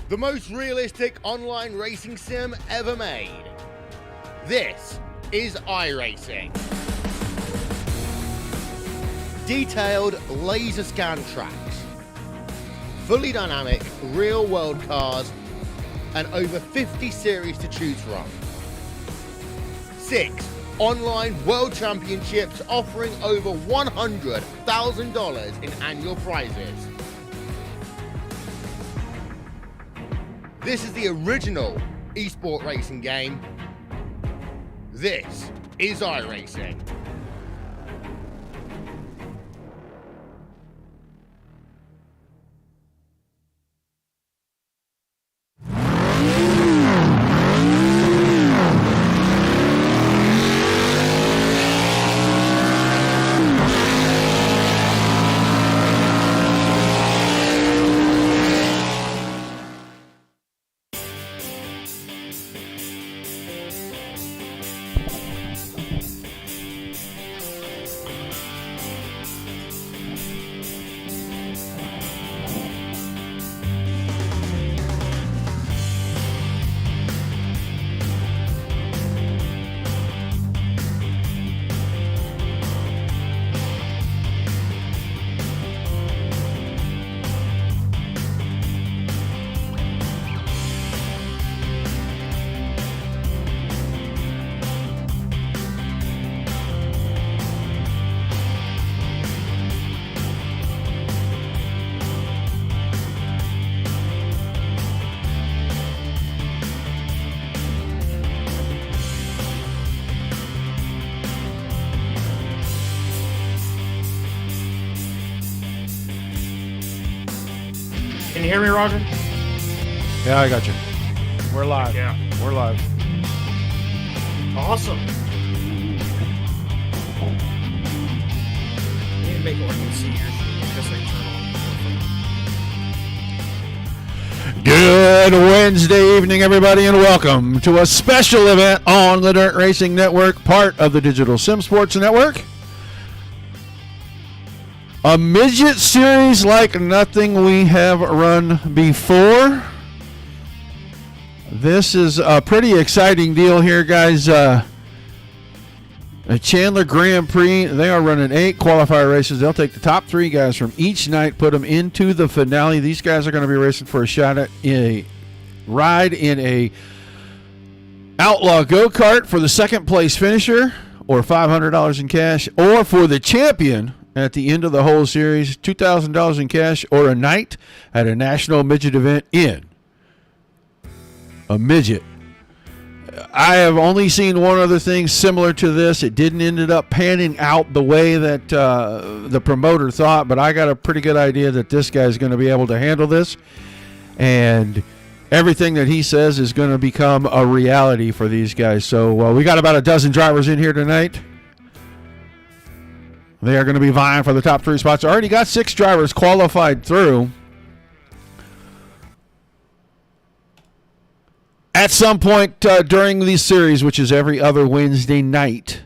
The most realistic online racing sim ever made. This is iRacing. Detailed laser scan tracks, fully dynamic real world cars, and over 50 series to choose from. 6 online world championships offering over $100,000 in annual prizes. This is the original esport racing game. This is iRacing. Can you hear me, Roger? Yeah, I got you. We're live. Yeah. We're live. Awesome. I need to make it where I can see your screen. I guess I turn on. Good Wednesday evening, everybody, and welcome to a special event on the Dirt Racing Network, part of the Digital Sim Sports Network. A midget series like nothing we have run before. This is a pretty exciting deal here, guys. A Chandler Grand Prix. They are running 8 qualifier races. They'll take the top 3 guys from each night, put them into the finale. These guys are going to be racing for a shot at a ride in a Outlaw go-kart for the second place finisher, or $500 in cash, or for the champion at the end of the whole series, $2,000 in cash, or a night at a national midget event in a midget. I have only seen one other thing similar to this. It didn't end up panning out the way that the promoter thought, but I got a pretty good idea that this guy's going to be able to handle this, and everything that he says is going to become a reality for these guys. So we got about a dozen drivers in here tonight. They are going to be vying for the top 3 spots. Already got 6 drivers qualified through. At some point during the series, which is every other Wednesday night,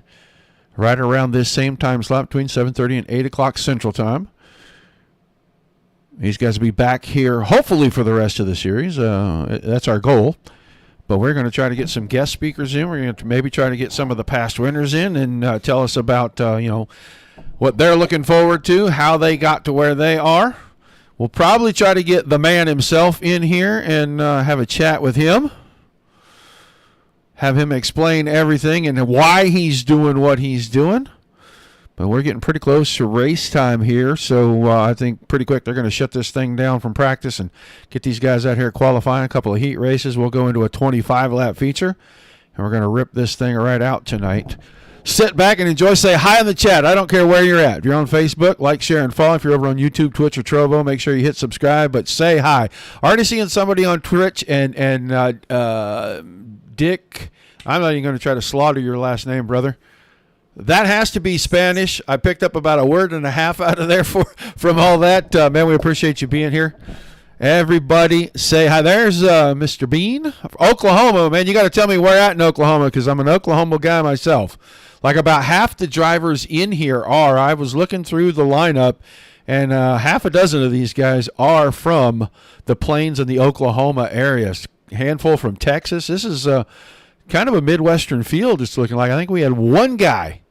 right around this same time slot between 7:30 and 8 o'clock Central Time. These guys will be back here hopefully for the rest of the series. That's our goal. But we're going to try to get some guest speakers in. We're going to maybe try to get some of the past winners in and tell us about, what they're looking forward to, how they got to where they are. We'll probably try to get the man himself in here and have a chat with him. Have him explain everything and why he's doing what he's doing. But we're getting pretty close to race time here, so I think pretty quick they're going to shut this thing down from practice and get these guys out here qualifying. A couple of heat races. We'll go into a 25-lap feature, and we're going to rip this thing right out tonight. Sit back and enjoy. Say hi in the chat. I don't care where you're at. If you're on Facebook, like, share, and follow. If you're over on YouTube, Twitch, or Trovo, make sure you hit subscribe, but say hi. Already seeing somebody on Twitch and Dick. I'm not even going to try to slaughter your last name, brother. That has to be Spanish. I picked up about a word and a half out of there from all that. Man, we appreciate you being here. Everybody say hi. There's Mr. Bean. Oklahoma, man, you got to tell me where at in Oklahoma because I'm an Oklahoma guy myself. Like about half the drivers in here are. I was looking through the lineup, and half a dozen of these guys are from the Plains and the Oklahoma areas. A handful from Texas. This is kind of a Midwestern field. It's looking like. I think we had one guy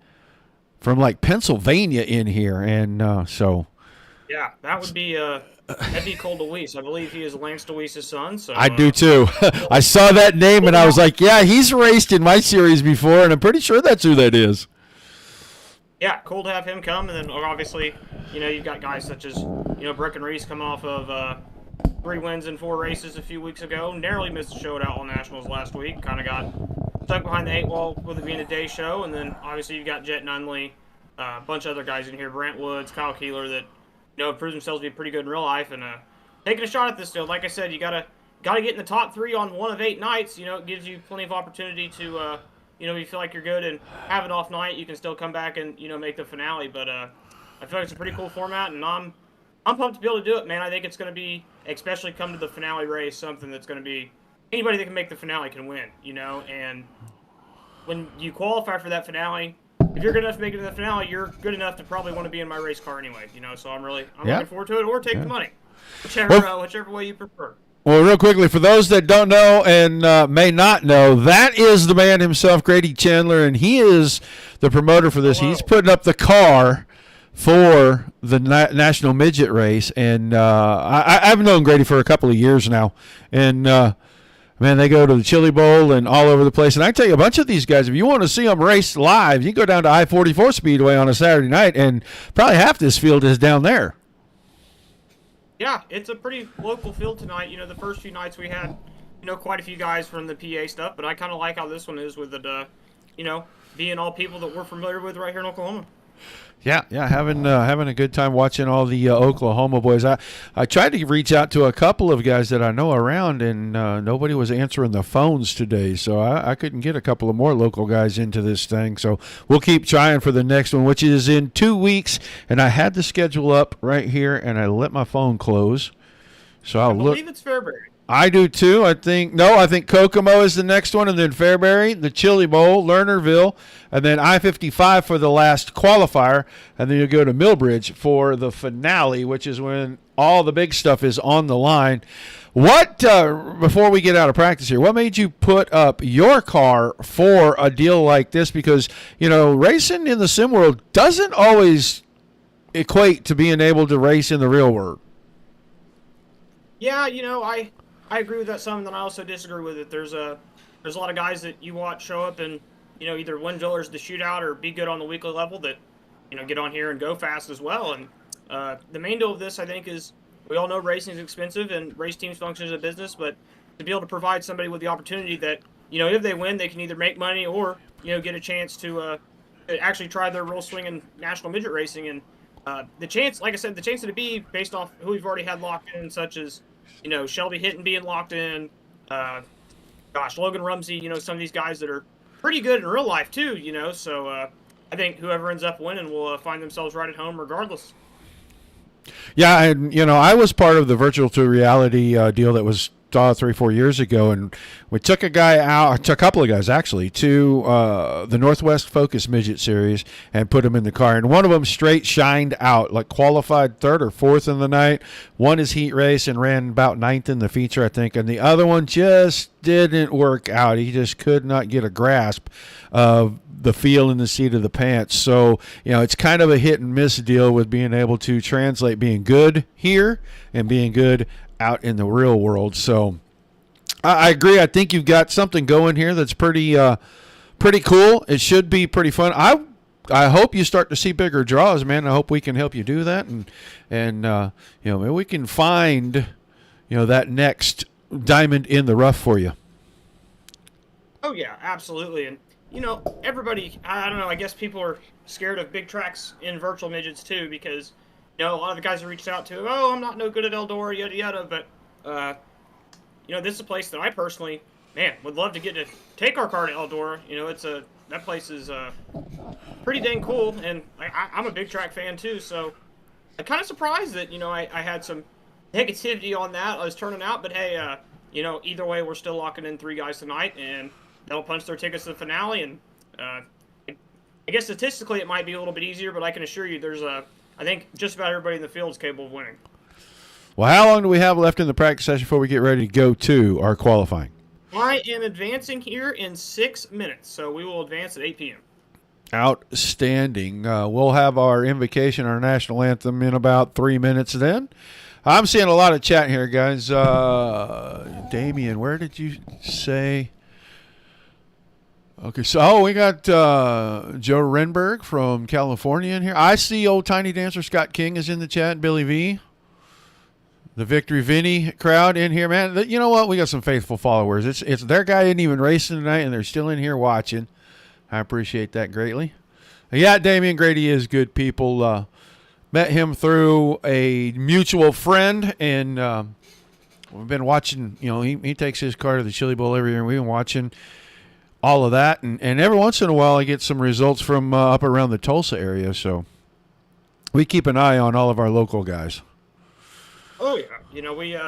from like Pennsylvania in here, and so. Yeah, that would be that'd be Cole DeWeese. I believe he is Lance DeWeese's son. So I do too. I saw that name and I was like, yeah, he's raced in my series before, and I'm pretty sure that's who that is. Yeah, cool to have him come, and then obviously, you've got guys such as Breck and Reese coming off of 3 wins in 4 races a few weeks ago. Narrowly missed the show at Outlaw Nationals last week. Kind of got stuck behind the 8 ball with it being a day show, and then obviously you've got Jet Nunley, a bunch of other guys in here, Brant Woods, Kyle Keeler, that proved themselves to be pretty good in real life, and taking a shot at this still. Like I said, you gotta get in the top 3 on 1 of 8 nights. It gives you plenty of opportunity to you feel like you're good and have an off night, you can still come back and make the finale. But I feel like it's a pretty cool format, and I'm pumped to be able to do it, man. I think it's going to be, especially come to the finale race, something that's going to be anybody that can make the finale can win. And when you qualify for that finale, if you're good enough to make it to the finale, you're good enough to probably want to be in my race car anyway. So I'm looking forward to it, or take the money, whichever way you prefer. Well, real quickly, for those that don't know and may not know, that is the man himself, Grady Chandler, and he is the promoter for this. Hello. He's putting up the car for the National Midget Race, and I've known Grady for a couple of years now, and man, they go to the Chili Bowl and all over the place. And I tell you, a bunch of these guys, if you want to see them race live, you go down to I-44 Speedway on a Saturday night, and probably half this field is down there. Yeah, it's a pretty local field tonight. The first few nights we had, quite a few guys from the PA stuff, but I kind of like how this one is with it, being all people that we're familiar with right here in Oklahoma. Yeah, having a good time watching all the Oklahoma boys. I tried to reach out to a couple of guys that I know around, and nobody was answering the phones today, so I couldn't get a couple of more local guys into this thing. So we'll keep trying for the next one, which is in 2 weeks. And I had the schedule up right here, and I let my phone close. So I believe it's Fairbury. I do too. I think Kokomo is the next one, and then Fairbury, the Chili Bowl, Lernerville, and then I-55 for the last qualifier, and then you'll go to Millbridge for the finale, which is when all the big stuff is on the line. What, before we get out of practice here, what made you put up your car for a deal like this? Because, racing in the sim world doesn't always equate to being able to race in the real world. Yeah, I agree with that some, and then I also disagree with it. There's a lot of guys that you watch show up and either win Jillers the shootout or be good on the weekly level that get on here and go fast as well. And the main deal of this, I think, is we all know racing is expensive and race teams function as a business, but to be able to provide somebody with the opportunity that if they win, they can either make money or get a chance to actually try their real swing in national midget racing. And the chance, like I said, the chance to be based off who we've already had locked in, such as Shelby Hinton being locked in, Logan Rumsey, some of these guys that are pretty good in real life too, so I think whoever ends up winning will find themselves right at home regardless. Yeah, and I was part of the virtual to reality deal that was 3-4 years ago, and we took a guy out, a couple of guys actually, to the Northwest Focus Midget Series and put him in the car. And one of them straight shined out, like qualified 3rd or 4th in the night, won his heat race and ran about 9th in the feature, I think. And the other one just didn't work out. He just could not get a grasp of the feel in the seat of the pants. So, it's kind of a hit and miss deal with being able to translate being good here and being good out in the real world. So I agree. I think you've got something going here that's pretty cool. It should be pretty fun. I hope you start to see bigger draws, man. I hope we can help you do that, and maybe we can find that next diamond in the rough for you. Oh yeah, absolutely. And everybody, I don't know, I guess people are scared of big tracks in virtual midgets too, because a lot of the guys have reached out to, I'm not no good at Eldora, yada yada, but this is a place that I personally, would love to get to take our car to Eldora. That place is pretty dang cool, and I'm a big track fan too, so I'm kind of surprised that I had some negativity on that. I was turning out, but hey, either way, we're still locking in 3 guys tonight, and they'll punch their tickets to the finale. And I guess statistically it might be a little bit easier, but I can assure you there's I think just about everybody in the field is capable of winning. Well, how long do we have left in the practice session before we get ready to go to our qualifying? I am advancing here in 6 minutes, so we will advance at 8 p.m. Outstanding. We'll have our invocation, our national anthem, in about 3 minutes then. I'm seeing a lot of chat here, guys. Damien, where did you say? Okay, so we got Joe Renberg from California in here. I see old Tiny Dancer Scott King is in the chat. Billy V. The Victory Vinny crowd in here, man. You know what? We got some faithful followers. It's their guy isn't even racing tonight, and they're still in here watching. I appreciate that greatly. Yeah, Damian Grady is good people. Met him through a mutual friend, and we've been watching. You know, he takes his car to the Chili Bowl every year, and we've been watching all of that. And every once in a while, I get some results from up around the Tulsa area. So we keep an eye on all of our local guys. Oh yeah, you know we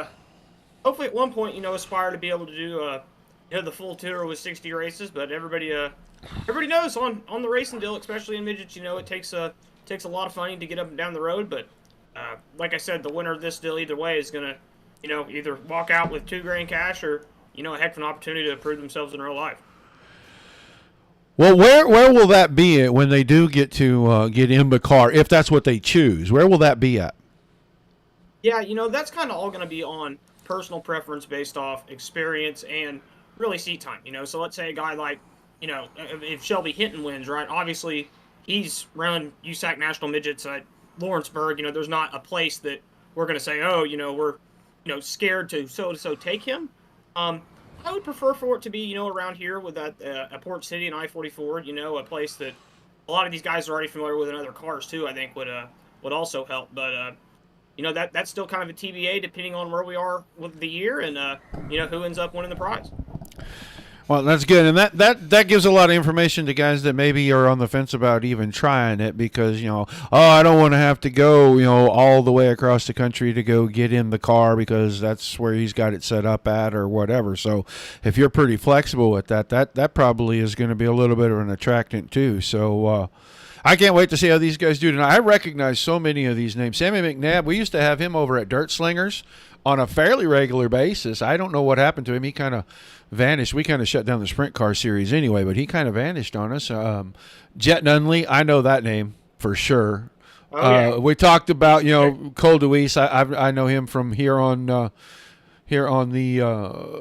hopefully at one point aspire to be able to do the full tour with 60 races, but everybody knows on the racing deal, especially in midgets, it takes a lot of funding to get up and down the road. But like I said, the winner of this deal either way is gonna either walk out with $2,000 cash or a heck of an opportunity to prove themselves in real life. Well, where will that be at when they do get to get in the car, if that's what they choose? Where will that be at? Yeah, that's kind of all going to be on personal preference based off experience and really seat time. So let's say a guy like, if Shelby Hinton wins, right? Obviously, he's run USAC National Midgets at Lawrenceburg. There's not a place that we're going to say, oh, we're, scared to so take him. I would prefer for it to be, around here with that at Port City and I-44. A place that a lot of these guys are already familiar with in other cars too. I think would also help, but. That's still kind of a TBA depending on where we are with the year and, who ends up winning the prize. Well, that's good. And that gives a lot of information to guys that maybe are on the fence about even trying it because, I don't want to have to go, all the way across the country to go get in the car because that's where he's got it set up at or whatever. So if you're pretty flexible with that probably is going to be a little bit of an attractant too. So, I can't wait to see how these guys do tonight. I recognize so many of these names. Sammy McNabb, we used to have him over at Dirt Slingers on a fairly regular basis. I don't know what happened to him. He kind of vanished. We kind of shut down the sprint car series anyway, but he kind of vanished on us. Jet Nunley, I know that name for sure. Oh, yeah. We talked about, Cole DeWeese. I know him from here on the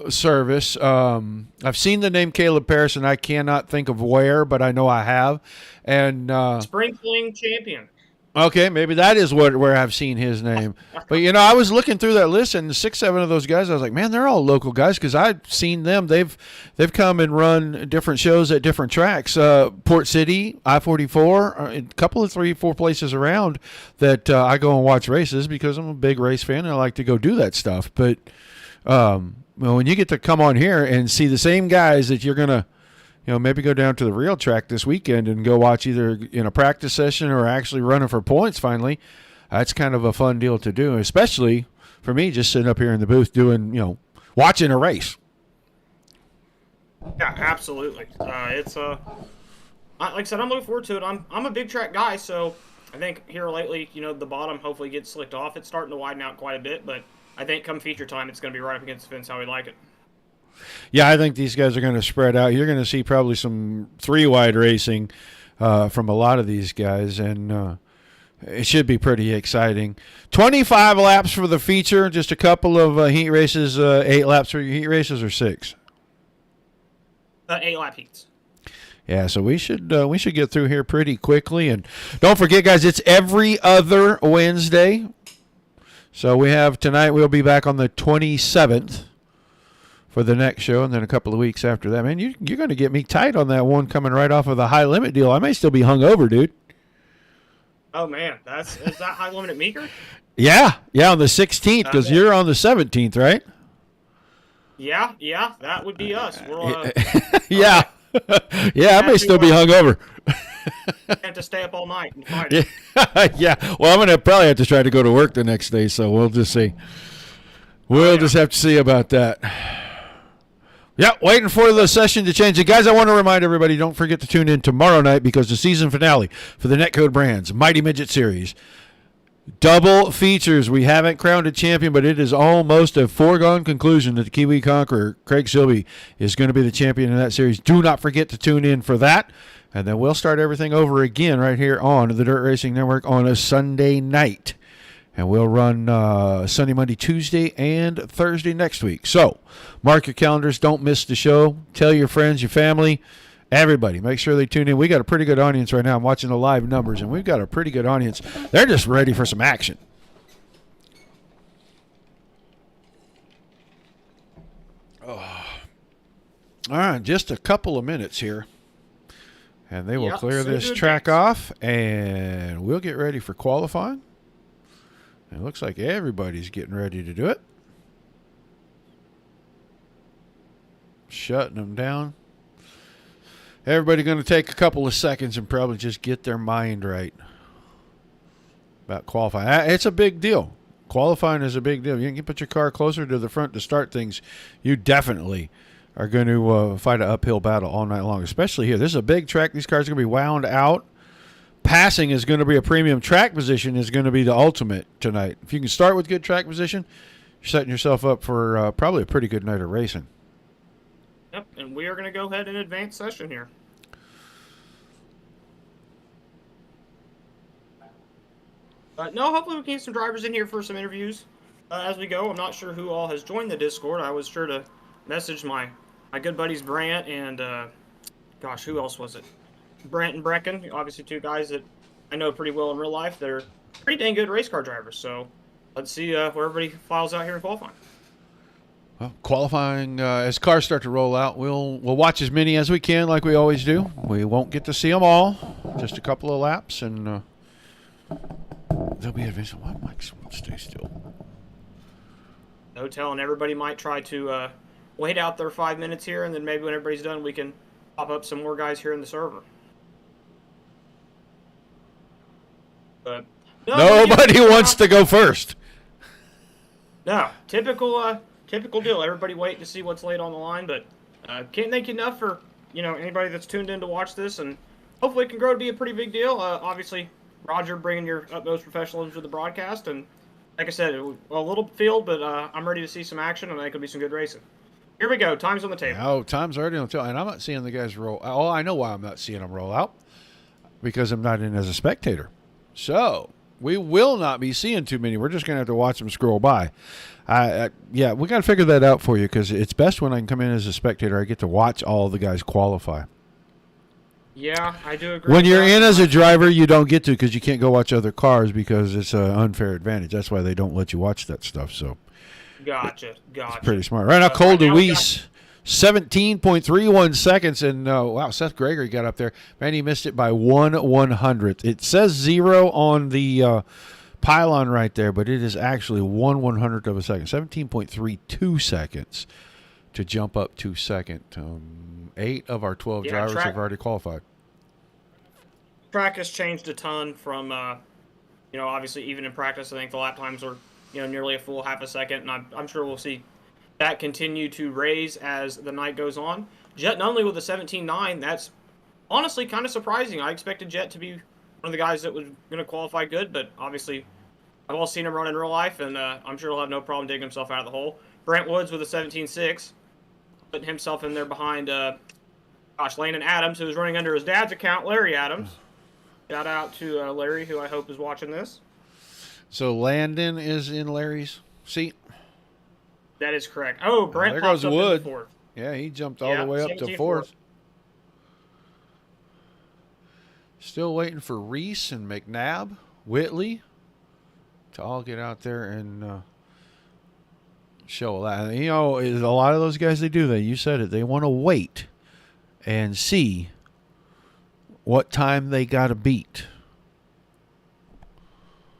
service. I've seen the name Caleb Paris, and I cannot think of where, but I know I have. And Spring Fling champion. Okay, maybe that is where I've seen his name. But, I was looking through that list, and 6-7 of those guys, I was like, man, they're all local guys because I've seen them. They've come and run different shows at different tracks. Port City, I-44, a couple of 3-4 places around that I go and watch races because I'm a big race fan and I like to go do that stuff. But when you get to come on here and see the same guys that you're going to, maybe go down to the real track this weekend and go watch either in a practice session or actually running for points finally, that's kind of a fun deal to do, especially for me just sitting up here in the booth doing, watching a race. Yeah, absolutely. It's like I said, I'm looking forward to it. I'm a big track guy, so I think here lately, the bottom hopefully gets slicked off. It's starting to widen out quite a bit, but I think come feature time, it's going to be right up against the fence how we like it. Yeah, I think these guys are going to spread out. You're going to see probably some 3-wide racing from a lot of these guys, and it should be pretty exciting. 25 laps for the feature, just a couple of heat races, 8 laps for your heat races, or 6? 8-lap heats. Yeah, so we should get through here pretty quickly. And don't forget, guys, it's every other Wednesday. So we have tonight, we'll be back on the 27th. For the next show, and then a couple of weeks after that. Man, you're going to get me tight on that one coming right off of the high limit deal. I may still be hungover, dude. Oh, man. Is that high limit at Meeker? Yeah, on the 16th, because you're on the 17th, right? Yeah, that would be us. We're, yeah. Yeah, I may still be hungover. Have to stay up all night and fight it. Yeah, well, I'm going to probably have to try to go to work the next day, so we'll just see. We'll just have to see about that. Yeah, waiting for the session to change. And guys, I want to remind everybody, don't forget to tune in tomorrow night because the season finale for the Netcode Brands Mighty Midget Series Double features. We haven't crowned a champion, but it is almost a foregone conclusion that the Kiwi Conqueror, Craig Silby, is going to be the champion in that series. Do not forget to tune in for that. And then we'll start everything over again right here on the Dirt Racing Network on a Sunday night. And we'll run Sunday, Monday, Tuesday, and Thursday next week. So mark your calendars. Don't miss the show. Tell your friends, your family, everybody. Make sure they tune in. We got a pretty good audience right now. I'm watching the live numbers, and we've got a pretty good audience. They're just ready for some action. Oh. All right, just a couple of minutes here. And they will clear this track off, and we'll get ready for qualifying. It looks like everybody's getting ready to do it. Shutting them down. Everybody going to take a couple of seconds and probably just get their mind right about qualifying. It's a big deal. Qualifying is a big deal. You can put your car closer to the front to start things. You definitely are going to fight an uphill battle all night long, especially here. This is a big track. These cars are going to be wound out. Passing is going to be a premium. Track position is going to be the ultimate tonight. If you can start with good track position, you're setting yourself up for probably a pretty good night of racing. Yep, and we are going to go ahead and advance session here. No, hopefully we can get some drivers in here for some interviews as we go. I'm not sure who all has joined the Discord. I was sure to message my good buddies Brant and, gosh, who else was it? Brant and Brecken, obviously two guys that I know pretty well in real life. They're pretty dang good race car drivers. So let's see where everybody files out here in qualifying. Well, qualifying, as cars start to roll out, we'll watch as many as we can like we always do. We won't get to see them all. Just a couple of laps, and they'll be advancing. Why Mike won't stay still? No telling. Everybody might try to wait out their 5 minutes here, and then maybe when everybody's done, we can pop up some more guys here in the server. But nobody wants to go first. No, typical deal. Everybody waiting to see what's laid on the line, but can't thank you enough for anybody that's tuned in to watch this, and hopefully it can grow to be a pretty big deal. Obviously, Roger bringing your utmost professionalism to the broadcast, and like I said, a little field, but I'm ready to see some action, and I think it'll be some good racing. Here we go. Time's on the table. Oh, time's already on the table, and I'm not seeing the guys roll. Oh, I know why I'm not seeing them roll out, because I'm not in as a spectator. So we will not be seeing too many. We're just going to have to watch them scroll by. Yeah, we got to figure that out for you, because it's best when I can come in as a spectator. I get to watch all the guys qualify. Yeah, I do agree. When you're in as a driver, you don't get to, because you can't go watch other cars because it's an unfair advantage. That's why they don't let you watch that stuff. So, Gotcha. It's pretty smart. Right now, Cole DeWeese, 17.31 seconds, and wow, Seth Gregory got up there. Man, he missed it by 1/100th. It says 0 on the pylon right there, but it is actually 1/100th of a second. 17.32 seconds to jump up to second. 8 of our 12 drivers have already qualified. Track has changed a ton from, obviously even in practice, I think the lap times are, nearly a full half a second, and I'm sure we'll see that continue to raise as the night goes on. Jet Nunley with a 17.9, that's honestly kind of surprising. I expected Jet to be one of the guys that was going to qualify good, but obviously I've all seen him run in real life, and I'm sure he'll have no problem digging himself out of the hole. Brent Woods with a 17.6, putting himself in there behind, Landon Adams, who was running under his dad's account, Larry Adams. Shout out to Larry, who I hope is watching this. So Landon is in Larry's seat? That is correct. Oh, Brent there pops goes up Wood. in fourth. Yeah, he jumped all the way up to fourth. Still waiting for Reese and McNabb, Whitley to all get out there and show that. A lot of those guys, they do that. You said it. They want to wait and see what time they got to beat.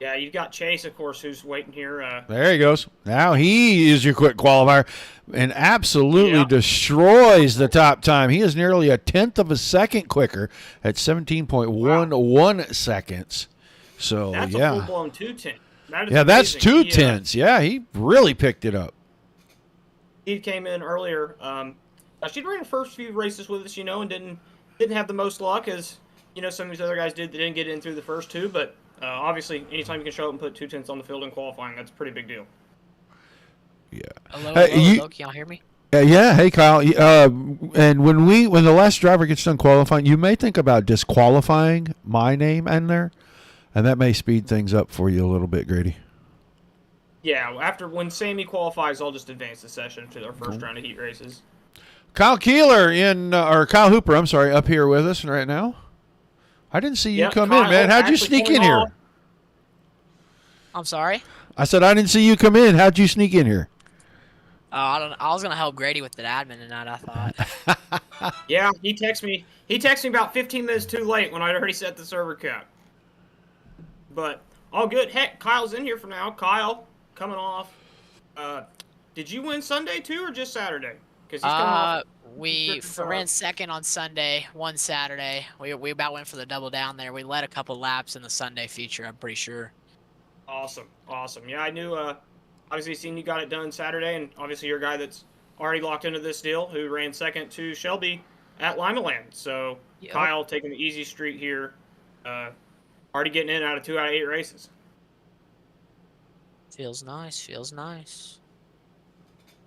Yeah, you've got Chase, of course, who's waiting here. There he goes. Now he is your quick qualifier and absolutely destroys the top time. He is nearly a tenth of a second quicker at 17.11 seconds. So, that's a full-blown 2:10. That's 2:10s. Yeah, he really picked it up. He came in earlier. She'd ran the first few races with us, and didn't have the most luck as, some of these other guys did that didn't get in through the first two, but Obviously, anytime you can show up and put 2/10 on the field in qualifying, that's a pretty big deal. Yeah. Hello, Hey, hello, can y'all hear me? Yeah, hey Kyle. And when the last driver gets done qualifying, you may think about disqualifying my name in there, and that may speed things up for you a little bit, Grady. Yeah, when Sammy qualifies, I'll just advance the session to our first round of heat races. Kyle Keeler or Kyle Hooper, I'm sorry, up here with us right now. I didn't see you Yep, come Kyle in, man. How'd you actually sneak came in here? off. I'm sorry. I said I didn't see you come in. How'd you sneak in here? I was gonna help Grady with the admin tonight. I thought. Yeah, he texted me. He texted me about 15 minutes too late when I'd already set the server cap. But all good. Heck, Kyle's in here for now. Kyle, coming off. Did you win Sunday too, or just Saturday? Because he's coming off. We ran second on Sunday, won Saturday. We about went for the double down there. We led a couple laps in the Sunday feature, I'm pretty sure. Awesome, awesome. Yeah, I knew. Obviously, seen you got it done Saturday, and obviously you're a guy that's already locked into this deal, who ran second to Shelby at Limaland. So Yep. Kyle taking the easy street here, already getting in out of 2 out of 8 races. Feels nice, feels nice.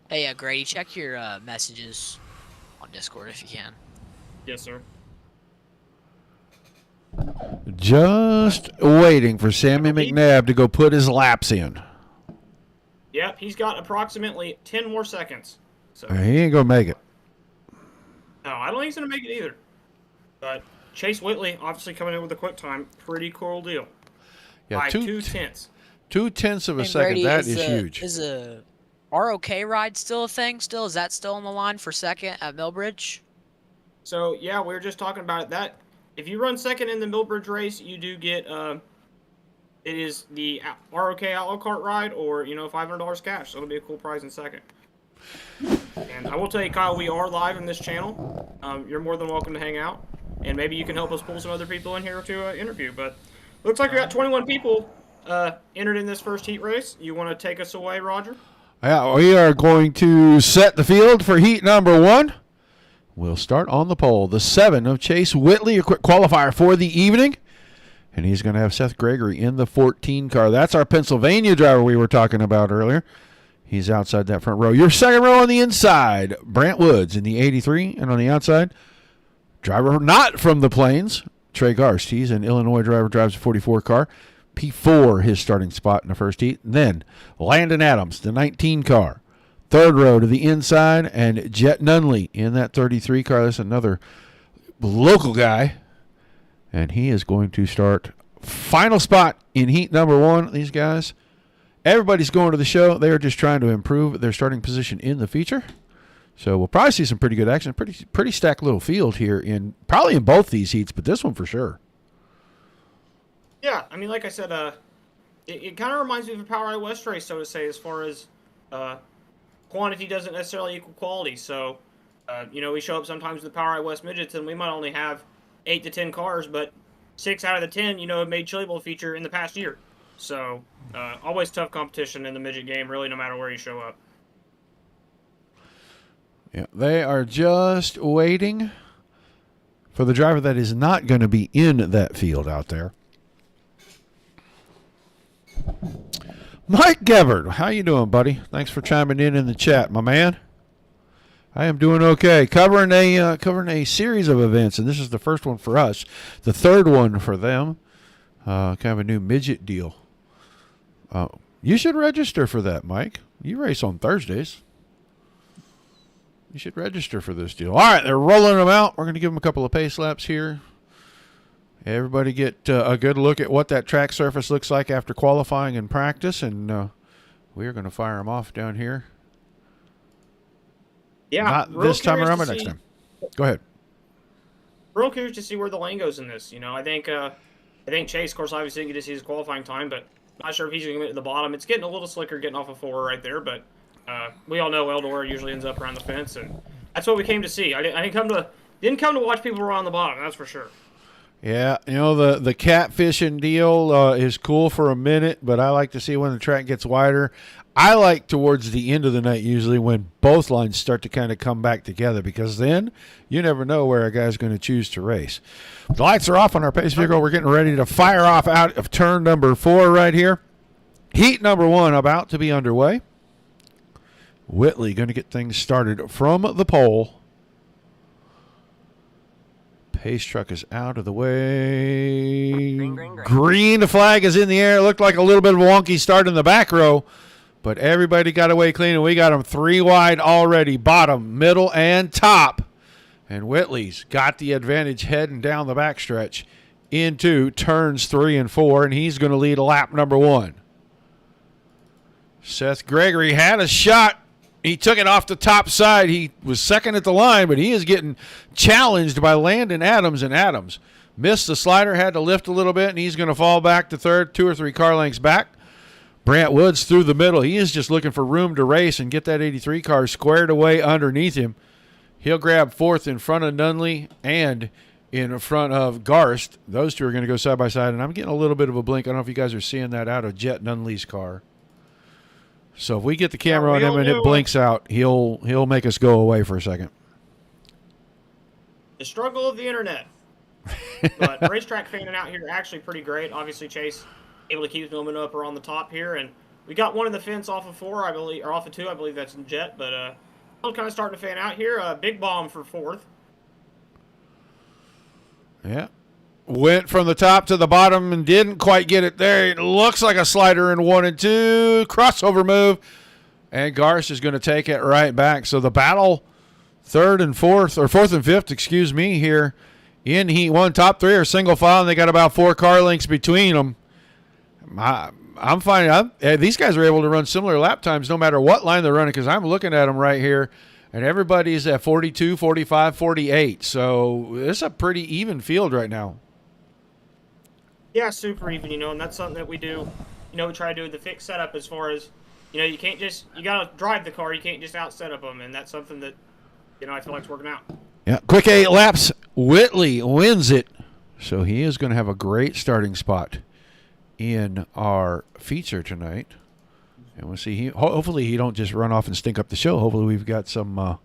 Hey, Grady, check your messages on Discord if you can. Yes, sir. Just waiting for Sammy McNabb to go put his laps in. Yep, he's got approximately 10 more seconds. So He ain't gonna make it. no, I don't think he's gonna make it either. But Chase Whitley obviously coming in with a quick time, pretty cool deal. Yeah, By 2/10. 2/10. 2/10 of a Hey, second. Grady, That is huge. Is a ROK ride still a thing? Still, is that still on the line for second at Millbridge? So yeah, we were just talking about it. That if you run second in the Millbridge race, you do get it is the ROK Outlaw Kart ride, or $500 cash. So it'll be a cool prize in second. And I will tell you, Kyle, we are live on this channel. You're more than welcome to hang out, and maybe you can help us pull some other people in here to interview. But looks like we got 21 people entered in this first heat race. You want to take us away, Roger? Yeah, we are going to set the field for heat number 1. We'll start on the pole. The 7 of Chase Whitley, a quick qualifier for the evening. And he's going to have Seth Gregory in the 14 car. That's our Pennsylvania driver we were talking about earlier. He's outside that front row. Your second row on the inside, Brant Woods in the 83. And on the outside, driver not from the Plains, Trey Garst. He's an Illinois driver, drives a 44 car. P4, his starting spot in the first heat. And then Landon Adams, the 19 car. Third row to the inside, and Jet Nunley in that 33 car. That's another local guy. And he is going to start final spot in heat number 1. These guys, everybody's going to the show. They are just trying to improve their starting position in the feature. So we'll probably see some pretty good action. Pretty stacked little field here probably in both these heats, but this one for sure. Yeah, I mean, like I said, it kind of reminds me of a Power Eye West race, so to say, as far as quantity doesn't necessarily equal quality. So, we show up sometimes with the Power Eye West midgets, and we might only have 8 to 10 cars, but 6 out of the 10, have made Chili Bowl feature in the past year. So, always tough competition in the midget game, really, no matter where you show up. Yeah, they are just waiting for the driver that is not going to be in that field out there. Mike Gebert, how you doing, buddy? Thanks for chiming in the chat, my man. I am doing okay. Covering a series of events, and this is the first one for us, the third one for them. Kind of a new midget deal. You should register for that, Mike. You race on Thursdays. You should register for this deal. All right, they're rolling them out. We're going to give them a couple of pace laps here. Everybody get a good look at what that track surface looks like after qualifying and practice, and we are going to fire them off down here. Yeah, not this time around, but next time. Go ahead. Real curious to see where the lane goes in this. I think Chase, of course, obviously didn't get to see his qualifying time, but not sure if he's going to get to the bottom. It's getting a little slicker getting off of 4 right there, but we all know Eldora usually ends up around the fence, and that's what we came to see. I didn't come to watch people run on the bottom. That's for sure. Yeah, the catfishing deal is cool for a minute, but I like to see when the track gets wider. I like towards the end of the night usually when both lines start to kind of come back together, because then you never know where a guy's going to choose to race. The lights are off on our pace vehicle. We're getting ready to fire off out of turn number 4 right here. Heat number 1 about to be underway. Whitley going to get things started from the pole. Pace truck is out of the way. Green flag is in the air. It looked like a little bit of a wonky start in the back row, but everybody got away clean, and we got them 3 wide already, bottom, middle, and top. And Whitley's got the advantage heading down the backstretch into turns 3 and 4, and he's going to lead lap number 1. Seth Gregory had a shot. He took it off the top side. He was second at the line, but he is getting challenged by Landon Adams, and Adams missed the slider, had to lift a little bit, and he's going to fall back to third, 2 or 3 car lengths back. Brant Woods through the middle. He is just looking for room to race and get that 83 car squared away underneath him. He'll grab 4th in front of Nunley and in front of Garst. Those two are going to go side by side, and I'm getting a little bit of a blink. I don't know if you guys are seeing that out of Jet Nunley's car. So if we get the camera on him and it blinks out, he'll make us go away for a second. The struggle of the internet. But racetrack fanning out here actually pretty great. Obviously, Chase able to keep his momentum up around the top here, and we got one in the fence off of 4, I believe, or off of 2, I believe that's in Jet. But kind of starting to fan out here. Big bomb for 4th. Yeah. Went from the top to the bottom and didn't quite get it there. It looks like a slider in 1 and 2. Crossover move. And Garst is going to take it right back. So the battle, 3rd and 4th, or 4th and 5th, excuse me, here in Heat 1. Top 3 are single file, and they got about 4 car lengths between them. I'm finding these guys are able to run similar lap times no matter what line they're running, because I'm looking at them right here, and everybody's at 42, 45, 48. So it's a pretty even field right now. Yeah, super even, and that's something that we do. We try to do the fixed setup as far as, you can't just, you got to drive the car. You can't just out setup them, and that's something that, I feel like it's working out. Yeah, quick 8 laps. Whitley wins it. So he is going to have a great starting spot in our feature tonight. And we'll see. Hopefully he don't just run off and stink up the show. Hopefully we've got some.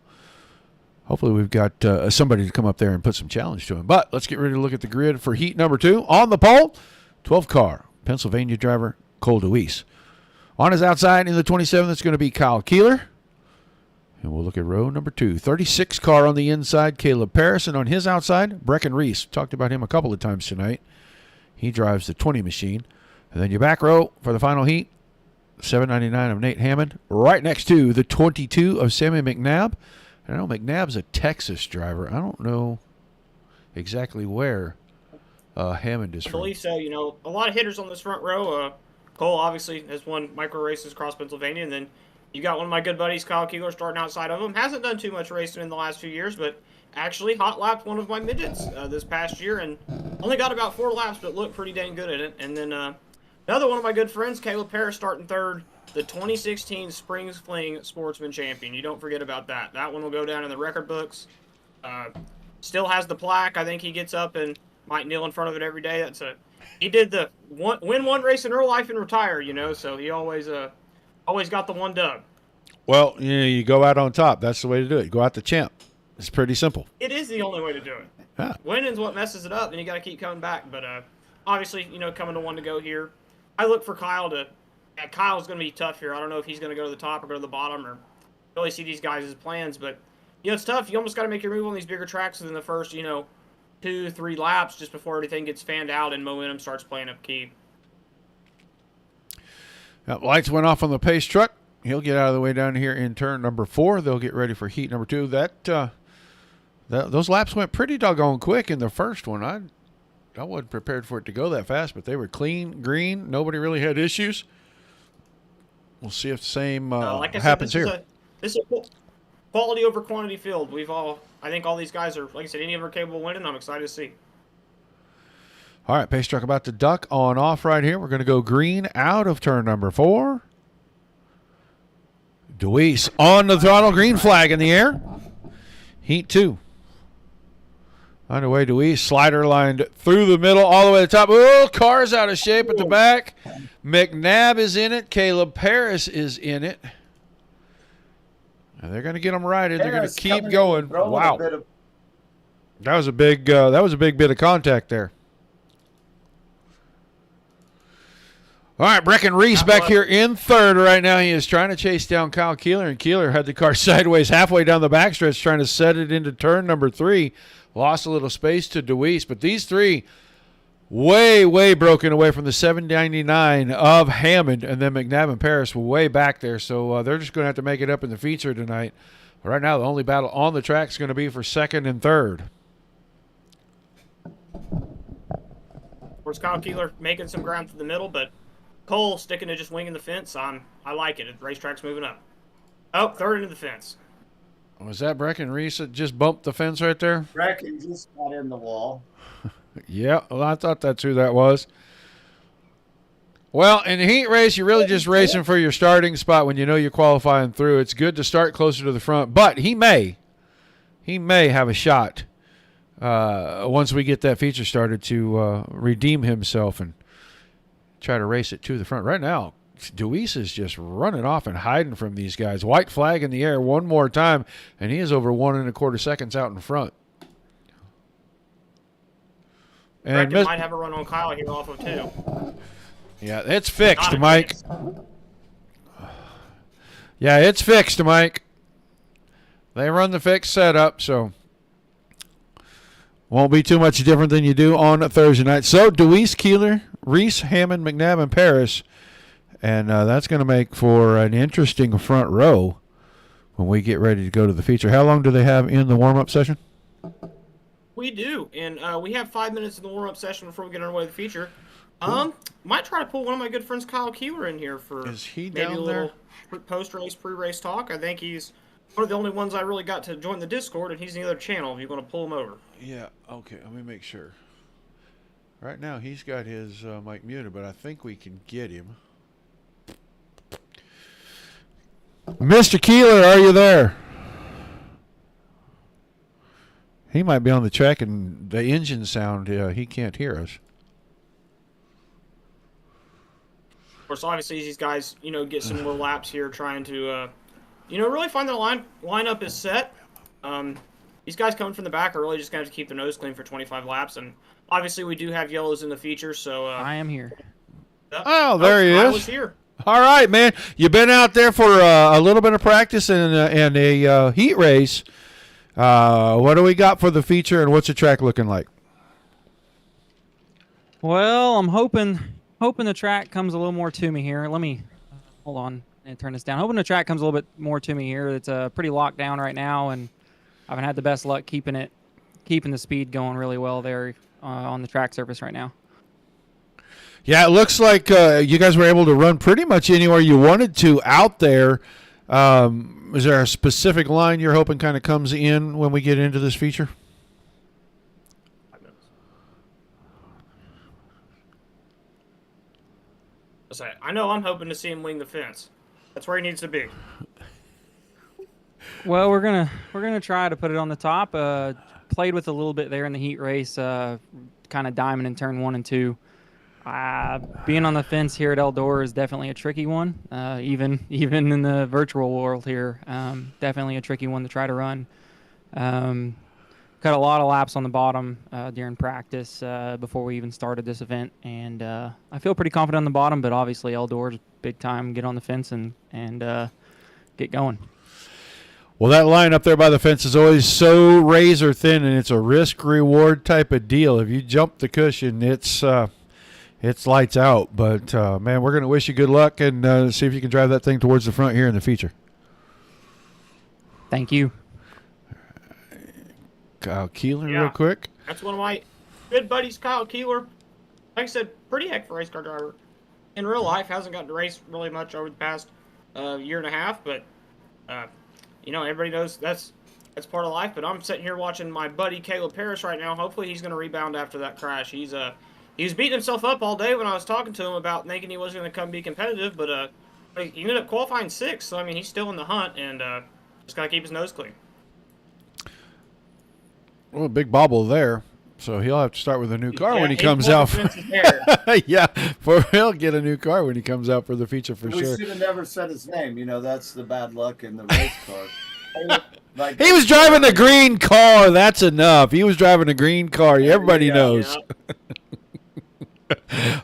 Hopefully we've got somebody to come up there and put some challenge to him. But let's get ready to look at the grid for heat number 2. On the pole, 12 car, Pennsylvania driver Cole DeWeese. On his outside in the 27th, it's going to be Kyle Keeler. And we'll look at row number 2. 36 car on the inside, Caleb Paris. And on his outside, Brecken Reese. Talked about him a couple of times tonight. He drives the 20 machine. And then your back row for the final heat, 799 of Nate Hammond. Right next to the 22 of Sammy McNabb. I know McNabb's a Texas driver. I don't know exactly where Hammond is from. I believe so. A lot of hitters on this front row. Cole obviously has won micro races across Pennsylvania, and then you got one of my good buddies, Kyle Keeler, starting outside of him. Hasn't done too much racing in the last few years, but actually hot lapped one of my midgets this past year, and only got about 4 laps, but looked pretty dang good at it. And then another one of my good friends, Caleb Paris, starting 3rd. The 2016 Springs Fling Sportsman Champion. You don't forget about that. That one will go down in the record books. Still has the plaque. I think he gets up and might kneel in front of it every day. He did the win one race in real life and retire, so he always got the one dub. Well, you go out on top. That's the way to do it. Go out the champ. It's pretty simple. It is the only way to do it. Yeah. Winning's what messes it up, and you got to keep coming back. But obviously, coming to 1 to go here, I look for Kyle to. Yeah, Kyle's going to be tough here. I don't know if he's going to go to the top or go to the bottom or really see these guys' plans. But, it's tough. You almost got to make your move on these bigger tracks within the first, 2-3 laps just before everything gets fanned out and momentum starts playing up key. Lights went off on the pace truck. He'll get out of the way down here in turn number 4. They'll get ready for heat number 2. Those laps went pretty doggone quick in the first one. I wasn't prepared for it to go that fast, but they were clean, green. Nobody really had issues. We'll see if the same happens here. This is a quality over quantity field. I think all these guys are, like I said, any of them are capable of winning. I'm excited to see. All right, pace truck about to duck on off right here. We're going to go green out of turn number 4. DeWeese on the throttle, green flag in the air. Heat 2. Underway, Deweese. Slider lined through the middle, all the way to the top. Oh, car's out of shape at the back. McNabb is in it. Caleb Paris is in it. And they're going to get them righted. They're going to keep going. Wow. That was a big bit of contact there. All right, Brecken Reese back here in third right now. He is trying to chase down Kyle Keeler, and Keeler had the car sideways halfway down the backstretch trying to set it into turn number 3. Lost a little space to Deweese, but these three way broken away from the 799 of Hammond, and then McNabb and Paris were way back there, so they're just going to have to make it up in the feature tonight. But right now, the only battle on the track is going to be for second and third. Of course, Kyle Keeler making some ground through the middle, but Cole sticking to just winging the fence. I like it. The racetrack's moving up. Oh, third into the fence. Was that Brecken Reese that just bumped the fence right there? Brecken just got in the wall. Yeah, well, I thought that's who that was. Well, in the heat race, you're really just racing for your starting spot when you know you're qualifying through. It's good to start closer to the front, but he may have a shot once we get that feature started to redeem himself and try to race it to the front. Right now, Deweese is just running off and hiding from these guys. White flag in the air one more time, and he is over 1 1/4 seconds out in front. And might have a run on Kyle here off of 2. Yeah, it's fixed, Mike. Yeah, it's fixed, Mike. They run the fixed setup, so won't be too much different than you do on a Thursday night. So Deweese, Keeler, Reese, Hammond, McNabb, and Paris. And that's going to make for an interesting front row when we get ready to go to the feature. How long do they have in the warm-up session? We do, and we have 5 minutes in the warm-up session before we get underway with the feature. Might try to pull one of my good friends, Kyle Keeler, in here for Is he maybe down a little there? post-race, pre-race talk. I think he's one of the only ones I really got to join the Discord, and he's in the other channel if you want to pull him over. Yeah, okay, let me make sure. Right now he's got his mic muted, but I think we can get him. Mr. Keeler, are you there? He might be on the track, and the engine sound, he can't hear us. Of course, obviously, these guys, get some more laps here trying to, really find the lineup is set. These guys coming from the back are really just going to have to keep their nose clean for 25 laps, and obviously we do have yellows in the feature, so... I am here. Oh, there he is. I was here. All right, man. You've been out there for a little bit of practice and a heat race. What do we got for the feature, and what's the track looking like? Well, I'm hoping the track comes a little more to me here. Let me hold on and turn this down. Hoping the track comes a little bit more to me here. It's pretty locked down right now, and I haven't had the best luck keeping the speed going really well there on the track surface right now. Yeah, it looks like you guys were able to run pretty much anywhere you wanted to out there. Is there a specific line you're hoping kind of comes in when we get into this feature? 5 minutes. I know I'm hoping to see him wing the fence. That's where he needs to be. Well, we're gonna try to put it on the top. Played with a little bit there in the heat race, kind of diamond in turn 1 and 2. Being on the fence here at Eldora is definitely a tricky one. Even in the virtual world here, definitely a tricky one to try to run. Cut a lot of laps on the bottom during practice before we even started this event, and I feel pretty confident on the bottom. But obviously, Eldora's big time. Get on the fence and get going. Well, that line up there by the fence is always so razor thin, and it's a risk-reward type of deal. If you jump the cushion, it's lights out. But, man, we're going to wish you good luck and see if you can drive that thing towards the front here in the feature. Thank you. Kyle Keeler, real quick. That's one of my good buddies, Kyle Keeler. Like I said, pretty heck for a race car driver. In real life, hasn't gotten to race really much over the past year and a half, but, everybody knows that's part of life. But I'm sitting here watching my buddy Caleb Paris right now. Hopefully he's going to rebound after that crash. He was beating himself up all day when I was talking to him about thinking he wasn't going to come be competitive, but he ended up qualifying 6th, so, he's still in the hunt, and just got to keep his nose clean. Well, a big bobble there. So he'll have to start with a new car when he 8 comes full out. defenses there. Yeah, he'll get a new car when he comes out for the feature for We sure. should have never said his name. You know, that's the bad luck in the race car. Like, He was driving a green car. That's enough. He was driving a green car. Everybody knows. Yeah.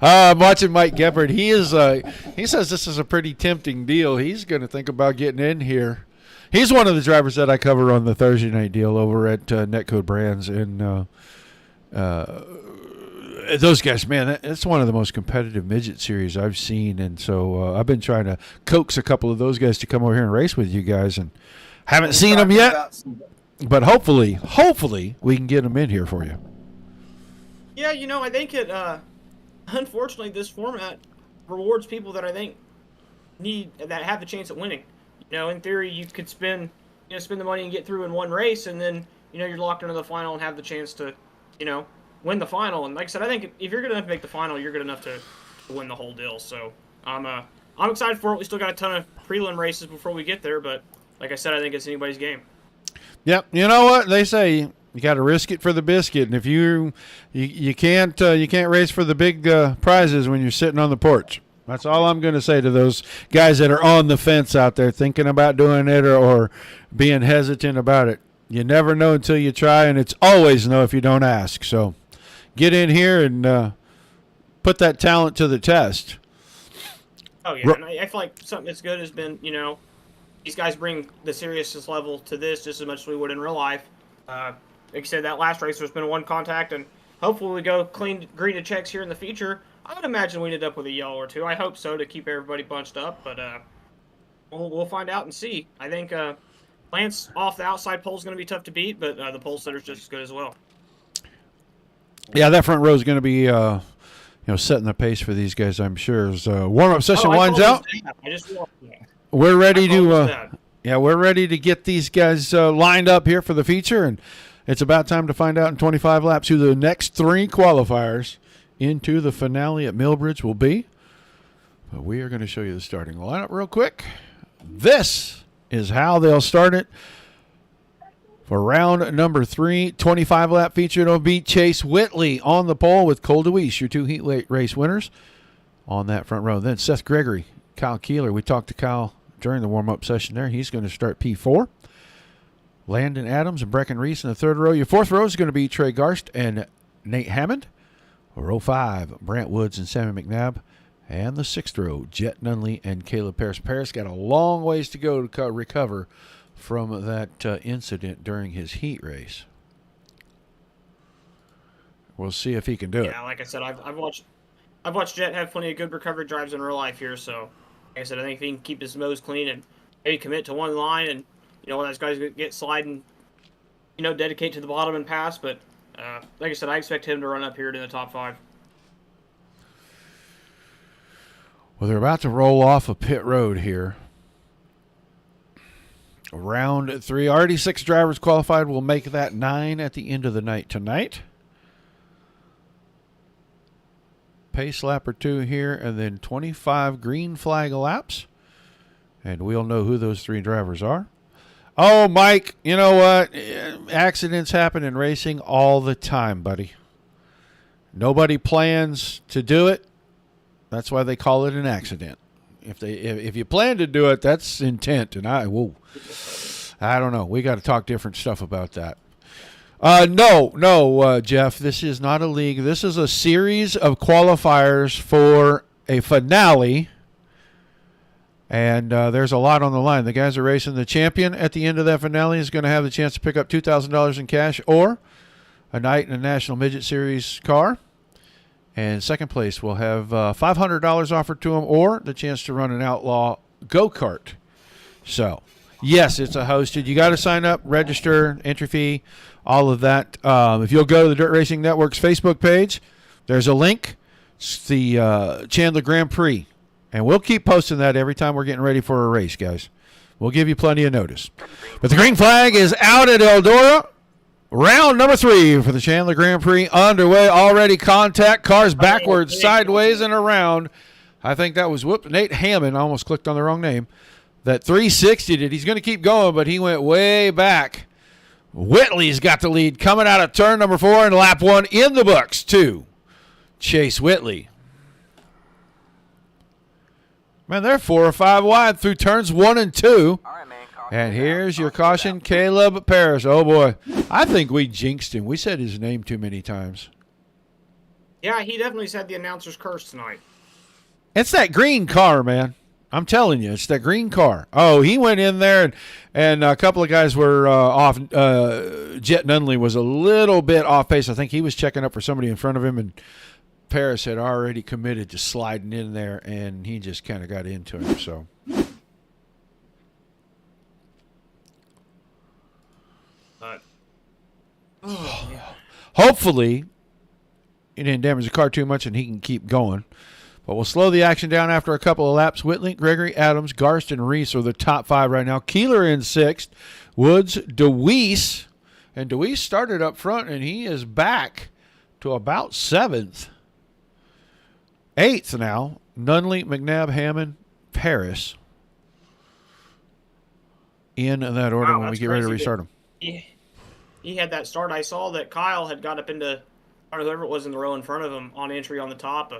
I'm watching Mike Gephardt. He says this is a pretty tempting deal. He's going to think about getting in here. He's one of the drivers that I cover on the Thursday night deal over at Netcode Brands. And those guys, man, that's one of the most competitive midget series I've seen. And so I've been trying to coax a couple of those guys to come over here and race with you guys. And haven't seen them yet. But hopefully we can get them in here for you. Yeah, I think it. Unfortunately, this format rewards people that I think that have the chance at winning. In theory, you could spend the money and get through in one race, and then you're locked into the final and have the chance to, win the final. And like I said, I think if you're good enough to make the final, you're good enough to win the whole deal. So I'm excited for it. We still got a ton of prelim races before we get there, but like I said, I think it's anybody's game. Yep. You know what they say? You got to risk it for the biscuit, and if you can't race for the big prizes when you're sitting on the porch. That's all I'm going to say to those guys that are on the fence out there thinking about doing it or being hesitant about it. You never know until you try, and it's always no if you don't ask. So get in here and put that talent to the test. Oh yeah, and I feel like something that's good has been these guys bring the seriousness level to this just as much as we would in real life. Like you said, that last race there's been one contact, and hopefully we go green to checks here in the feature. I would imagine we'd end up with a yellow or two. I hope so to keep everybody bunched up, but we'll find out and see. I think Lance off the outside pole is going to be tough to beat, but the pole setter's just as good as well. Yeah, that front row is going to be setting the pace for these guys, I'm sure. As warm-up session winds out, we're ready to get these guys lined up here for the feature, and it's about time to find out in 25 laps who the next 3 qualifiers into the finale at Millbridge will be. But we are going to show you the starting lineup real quick. This is how they'll start it. For round number 3, 25-lap feature, it'll be Chase Whitley on the pole with Cole DeWeese, your 2 heat race winners on that front row. Then Seth Gregory, Kyle Keeler. We talked to Kyle during the warm-up session there. He's going to start P4. Landon Adams and Brecken Reese in the 3rd row. Your 4th row is going to be Trey Garst and Nate Hammond. Row 5, Brant Woods and Sammy McNabb. And the 6th row, Jet Nunley and Caleb Paris. Paris got a long ways to go to recover from that incident during his heat race. We'll see if he can do it. Yeah, like I said, I've watched Jet have plenty of good recovery drives in real life here. So, like I said, I think if he can keep his nose clean and maybe commit to one line, and when those guys get sliding, dedicate to the bottom and pass. But like I said, I expect him to run up here to the top 5. Well, they're about to roll off a pit road here. Round 3. Already 6 drivers qualified. We'll make that 9 at the end of the night tonight. Pace lap or 2 here, and then 25 green flag laps. And we'll know who those 3 drivers are. Oh, Mike, you know what? Accidents happen in racing all the time, buddy. Nobody plans to do it. That's why they call it an accident. If you plan to do it, that's intent. And I don't know. We got to talk different stuff about that. No, Jeff. This is not a league. This is a series of qualifiers for a finale. And there's a lot on the line. The guys are racing. The champion at the end of that finale is going to have the chance to pick up $2,000 in cash or a night in a National Midget Series car. And second place will have $500 offered to them or the chance to run an outlaw go-kart. So, yes, it's a hosted. You got to sign up, register, entry fee, all of that. If you'll go to the Dirt Racing Network's Facebook page, there's a link. It's the Chandler Grand Prix. And we'll keep posting that every time we're getting ready for a race, guys. We'll give you plenty of notice. But the green flag is out at Eldora. Round number 3 for the Chandler Grand Prix underway. Already contact. Cars backwards, sideways, and around. I think that was, Nate Hammond. I almost clicked on the wrong name. That 360 did. He's going to keep going, but he went way back. Whitley's got the lead coming out of turn number 4 and lap 1 in the books to Chase Whitley. Man, they're 4 or 5 wide through turns 1 and 2. And here's your caution, Caleb Paris. Oh, boy. I think we jinxed him. We said his name too many times. Yeah, he definitely said the announcer's curse tonight. It's that green car, man. I'm telling you, it's that green car. Oh, he went in there, and a couple of guys were off. Jet Nunley was a little bit off pace. I think he was checking up for somebody in front of him, and Paris had already committed to sliding in there, and he just kind of got into him. So, hopefully, he didn't damage the car too much, and he can keep going. But we'll slow the action down after a couple of laps. Whitley, Gregory, Adams, Garst, and Reese are the top 5 right now. Keeler in 6th. Woods, DeWeese. And DeWeese started up front, and he is back to about 7th. 8th now. Nunley, McNabb, Hammond, Paris. In that order when we get ready to restart them. He had that start. I saw that Kyle had got up into, I don't know, whoever it was in the row in front of him on entry on the top.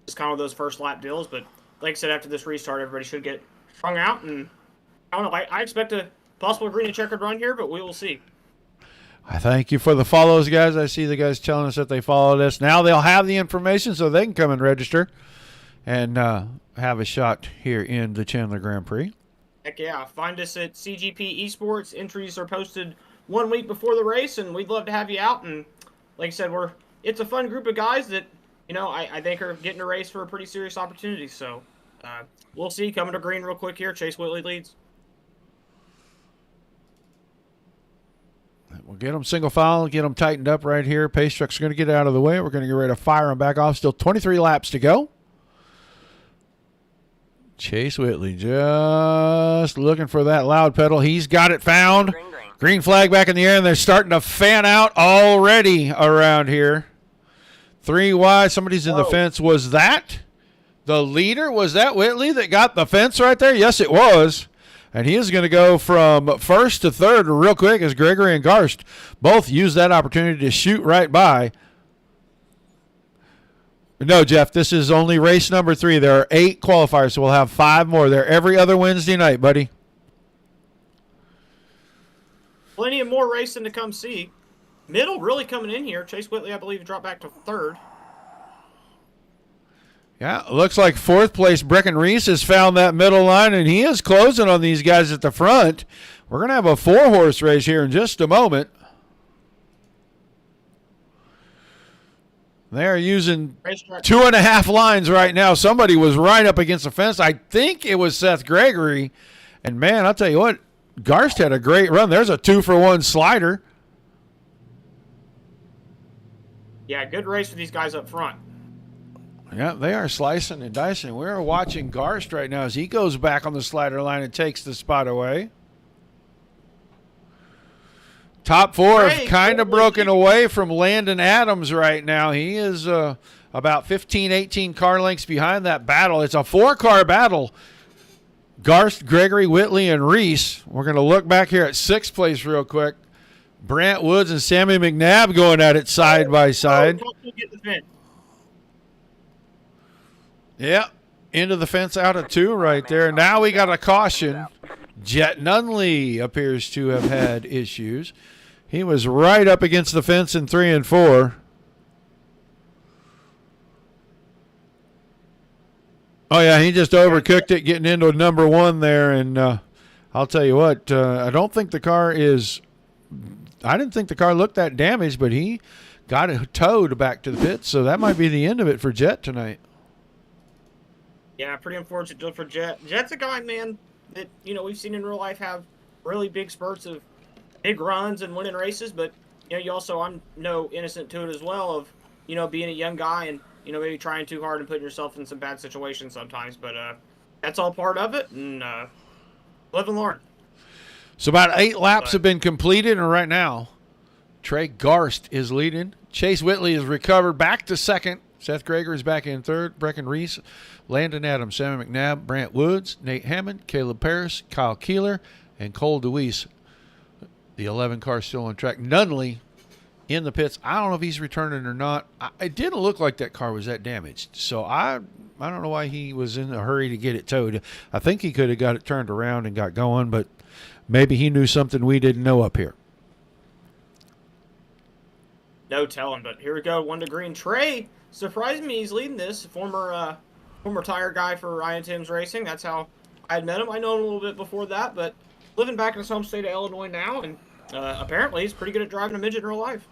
It's kind of those first lap deals, but like I said, after this restart, everybody should get strung out, and I don't know. I expect a possible green and checkered run here, but we will see. I thank you for the follows, guys. I see the guys telling us that they followed us. Now they'll have the information so they can come and register and have a shot here in the Chandler Grand Prix. Heck yeah. Find us at CGP Esports. Entries are posted 1 week before the race, and we'd love to have you out. And like I said, it's a fun group of guys that, you know, I think are getting a race for a pretty serious opportunity. So we'll see. Coming to green real quick here. Chase Whitley leads. We'll get them single file, get them tightened up right here. Pace truck's going to get out of the way. We're going to get ready to fire them back off. Still 23 laps to go. Chase Whitley just looking for that loud pedal. He's got it found. Green flag back in the air, and they're starting to fan out already around here. 3 wide. Somebody's in the fence. Was that the leader? Was that Whitley that got the fence right there? Yes, it was. And he is going to go from 1st to 3rd real quick as Gregory and Garst both use that opportunity to shoot right by. No, Jeff, this is only race number 3. There are 8 qualifiers, so we'll have 5 more. They're every other Wednesday night, buddy. Plenty of more racing to come see. Middle really coming in here. Chase Whitley, I believe, dropped back to 3rd. Yeah, looks like 4th place Brecken Reese has found that middle line, and he is closing on these guys at the front. We're going to have a 4-horse race here in just a moment. They are using 2.5 lines right now. Somebody was right up against the fence. I think it was Seth Gregory. And, man, I'll tell you what, Garst had a great run. There's a 2-for-1 slider. Yeah, good race for these guys up front. Yeah, they are slicing and dicing. We're watching Garst right now as he goes back on the slider line and takes the spot away. Top 4 have kind of broken away from Landon Adams right now. He is about 15, 18 car lengths behind that battle. It's a 4-car battle. Garst, Gregory, Whitley, and Reese. We're going to look back here at 6th place real quick. Brant Woods and Sammy McNabb going at it side by side. Yeah, into the fence out of 2 right there. Now we got a caution. Jet Nunley appears to have had issues. He was right up against the fence in 3 and 4. Oh, yeah, he just overcooked it getting into number 1 there. And I'll tell you what, I don't think the car is – I didn't think the car looked that damaged, but he got it towed back to the pits. So that might be the end of it for Jet tonight. Yeah, pretty unfortunate deal for Jet. Jet's a guy, man, that, you know, we've seen in real life have really big spurts of big runs and winning races, but, you know, you also, I'm no innocent to it as well of, you know, being a young guy and, you know, maybe trying too hard and putting yourself in some bad situations sometimes, but that's all part of it, and live and learn. So about 8 laps have been completed, and right now, Trey Garst is leading. Chase Whitley is recovered back to 2nd. Seth Greger is back in 3rd. Brecken Reese, Landon Adams, Sammy McNabb, Brant Woods, Nate Hammond, Caleb Paris, Kyle Keeler, and Cole DeWeese The 11 car still on track. Nunley in the pits. I don't know if he's returning or not. It didn't look like that car was that damaged. So I don't know why he was in a hurry to get it towed. I think he could have got it turned around and got going, but maybe he knew something we didn't know up here. No telling, but here we go. 1 to green. Trey surprised me. He's leading this. Former tire guy for Ryan Timms Racing. That's how I had met him. I know him a little bit before that, but living back in his home state of Illinois now, and apparently he's pretty good at driving a midget in real life,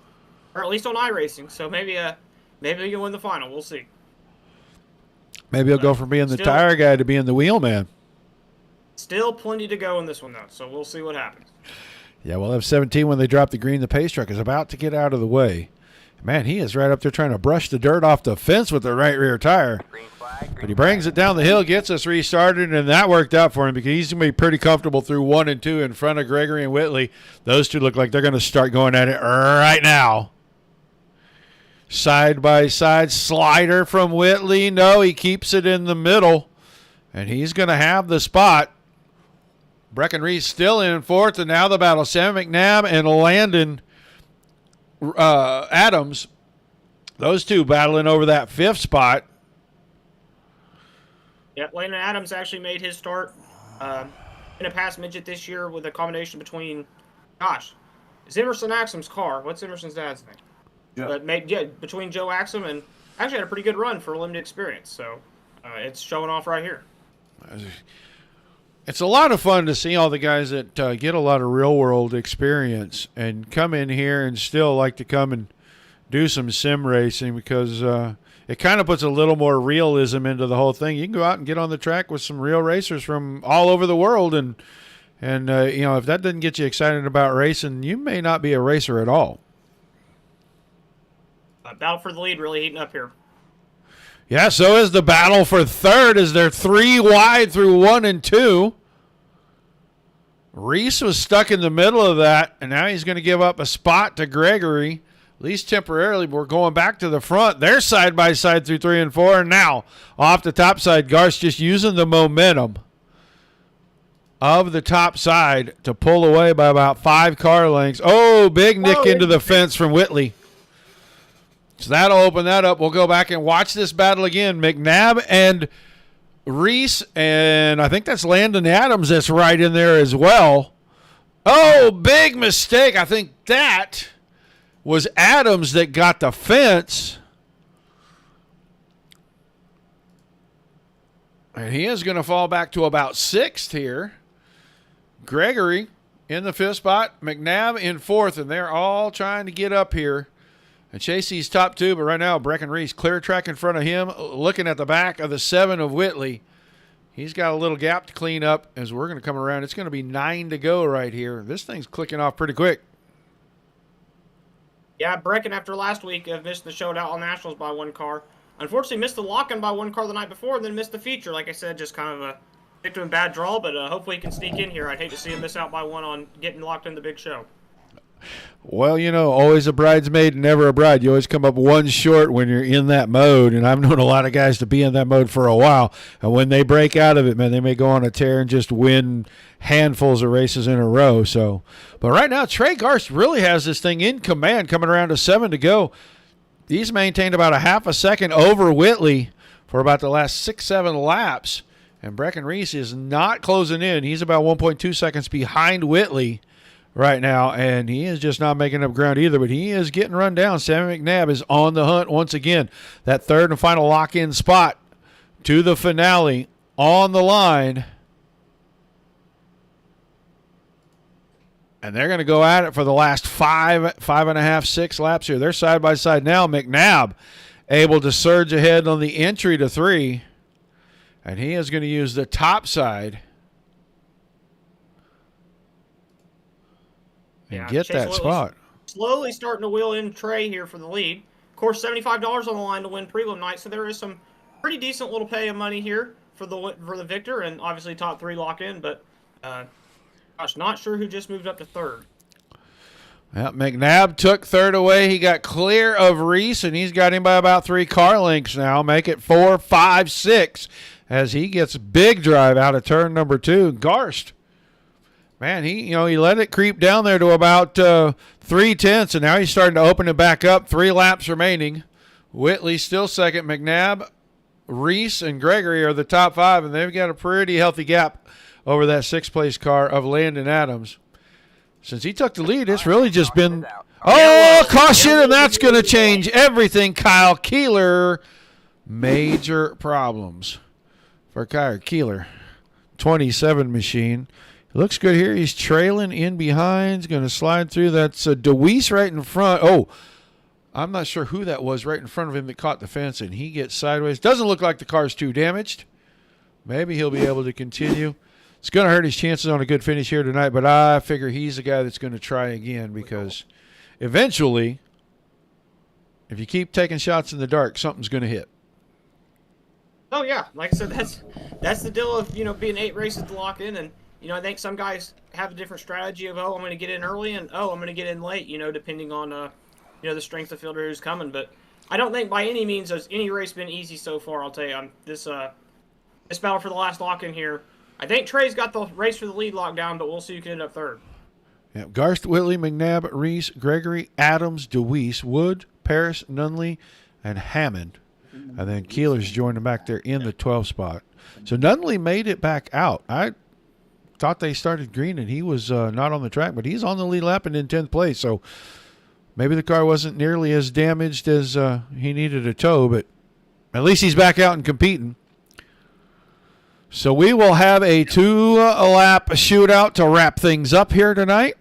or at least on iRacing. So maybe he can win the final. We'll see. Maybe he'll go from being the tire guy to being the wheel man. Still plenty to go in this one, though, so we'll see what happens. Yeah, we'll have 17 when they drop the green. The pace truck is about to get out of the way. Man, he is right up there trying to brush the dirt off the fence with the right rear tire. But he brings it down the hill, gets us restarted, and that worked out for him because he's going to be pretty comfortable through 1 and 2 in front of Gregory and Whitley. Those two look like they're going to start going at it right now. Side by side slider from Whitley. No, he keeps it in the middle, and he's going to have the spot. Breckenridge still in fourth, and now the battle. Sam McNabb and Landon Adams. Those two battling over that 5th spot. Yeah, Landon Adams actually made his start in a past midget this year with a combination between, Zimmerson Axum's car. What's Zimmerson's dad's name? Joe. But between Joe Axum and actually had a pretty good run for a limited experience. So it's showing off right here. It's a lot of fun to see all the guys that get a lot of real-world experience and come in here and still like to come and do some sim racing because it kind of puts a little more realism into the whole thing. You can go out and get on the track with some real racers from all over the world, and if that doesn't get you excited about racing, you may not be a racer at all. Battle for the lead really heating up here. Yeah, so is the battle for third as they're 3 wide through 1 and 2. Reese was stuck in the middle of that, and now he's going to give up a spot to Gregory, at least temporarily. But we're going back to the front. They're side by side through 3 and 4, and now off the top side, Garth's just using the momentum of the top side to pull away by about 5 car lengths. Oh, big nick into the fence from Whitley. So that'll open that up. We'll go back and watch this battle again. McNabb and Reese, and I think that's Landon Adams that's right in there as well. Oh, big mistake. I think that was Adams that got the fence. And he is going to fall back to about 6th here. Gregory in the 5th spot. McNabb in 4th, and they're all trying to get up here. And Chasey's top 2, but right now Breckenridge clear track in front of him, looking at the back of the 7 of Whitley. He's got a little gap to clean up as we're going to come around. It's going to be 9 to go right here. This thing's clicking off pretty quick. Yeah, Brecken, after last week, missed the showdown all nationals by 1 car. Unfortunately, missed the lock-in by 1 car the night before, and then missed the feature. Like I said, just kind of a victim and bad draw, but hopefully he can sneak in here. I'd hate to see him miss out by 1 on getting locked in the big show. Well, always a bridesmaid, never a bride. You always come up 1 short when you're in that mode, and I've known a lot of guys to be in that mode for a while. And when they break out of it, man, they may go on a tear and just win handfuls of races in a row. So, but right now, Trey Garth really has this thing in command, coming around to 7 to go. He's maintained about a half a second over Whitley for about the last 6-7 laps, and Breckenridge is not closing in. He's about 1.2 seconds behind Whitley right now, and he is just not making up ground either, but he is getting run down. Sammy McNabb is on the hunt once again. That 3rd and final lock-in spot to the finale on the line. And they're going to go at it for the last 5.5, 6 laps here. They're side by side now. McNabb able to surge ahead on the entry to 3, and he is going to use the top side and get that spot. Slowly starting to wheel in Trey here for the lead. Of course, $75 on the line to win prelim night, so there is some pretty decent little pay of money here for the victor, and obviously top 3 lock in. But not sure who just moved up to 3rd. Well, McNabb took 3rd away. He got clear of Reese, and he's got him by about 3 car lengths now. Make it 4, 5, 6 as he gets big drive out of turn number 2. Garst. Man, he let it creep down there to about 3/10, and now he's starting to open it back up. 3 laps remaining. Whitley still second. McNabb, Reese, and Gregory are the top 5, and they've got a pretty healthy gap over that 6th-place car of Landon Adams. Since he took the lead, it's really just been caution, and that's going to change everything. Kyle Keeler, major problems for Kyle Keeler. 27 machine. Looks good here. He's trailing in behind. He's going to slide through. That's DeWeese right in front. Oh, I'm not sure who that was right in front of him that caught the fence, and he gets sideways. Doesn't look like the car's too damaged. Maybe he'll be able to continue. It's going to hurt his chances on a good finish here tonight, but I figure he's the guy that's going to try again, because eventually, if you keep taking shots in the dark, something's going to hit. Oh yeah, like I said, that's the deal of being 8 races to lock in, and I think some guys have a different strategy of, I'm going to get in early, and I'm going to get in late, depending on the strength of fielder who's coming. But I don't think by any means has any race been easy so far. I'll tell you, this battle for the last lock in here. I think Trey's got the race for the lead locked down, but we'll see who can end up third. Yeah, Garst, Whitley, McNabb, Reese, Gregory, Adams, DeWeese, Wood, Paris, Nunley, and Hammond. And then Keeler's joined him back there in the 12th spot. So Nunley made it back out. I thought they started green and he was not on the track, but he's on the lead lap and in 10th place. So maybe the car wasn't nearly as damaged as he needed a tow, but at least he's back out and competing. So we will have a 2-lap shootout to wrap things up here tonight.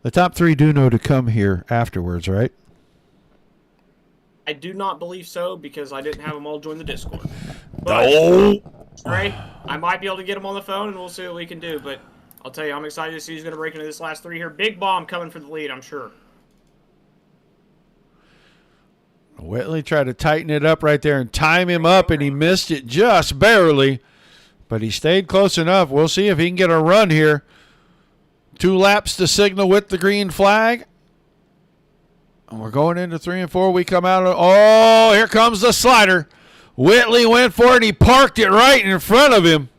The top 3 do know to come here afterwards, right? I do not believe so, because I didn't have them all join the Discord. No. Right? I might be able to get them on the phone, and we'll see what we can do. But I'll tell you, I'm excited to see who's going to break into this last 3 here. Big Bomb coming for the lead, I'm sure. Whitley tried to tighten it up right there and time him up, and he missed it just barely. But he stayed close enough. We'll see if he can get a run here. 2 laps to signal with the green flag. And we're going into 3 and 4. We come out. Here comes the slider. Whitley went for it. He parked it right in front of him.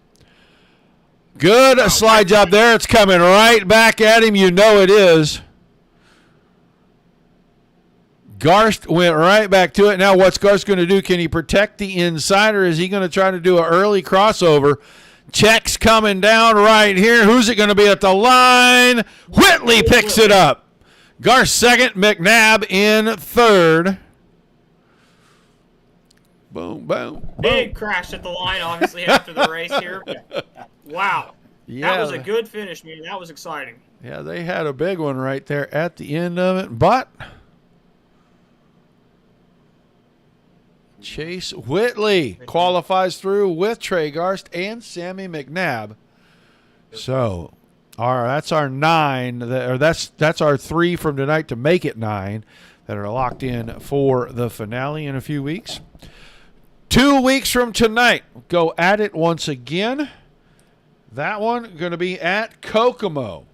Good slide job there. It's coming right back at him. You know it is. Garst went right back to it. Now what's Garst going to do? Can he protect the inside, or is he going to try to do an early crossover? Check's coming down right here. Who's it going to be at the line? Whitley picks it up. Garst second, McNabb in third. Boom, boom, boom. Big crash at the line, obviously, after the race here. Wow. Yeah, that was a good finish, man. That was exciting. Yeah, they had a big one right there at the end of it. But Chase Whitley qualifies through with Trey Garst and Sammy McNabb. So that's our 9, that's our 3 from tonight to make it 9 that are locked in for the finale in a few weeks. 2 weeks from tonight, go at it once again. That one going to be at Kokomo.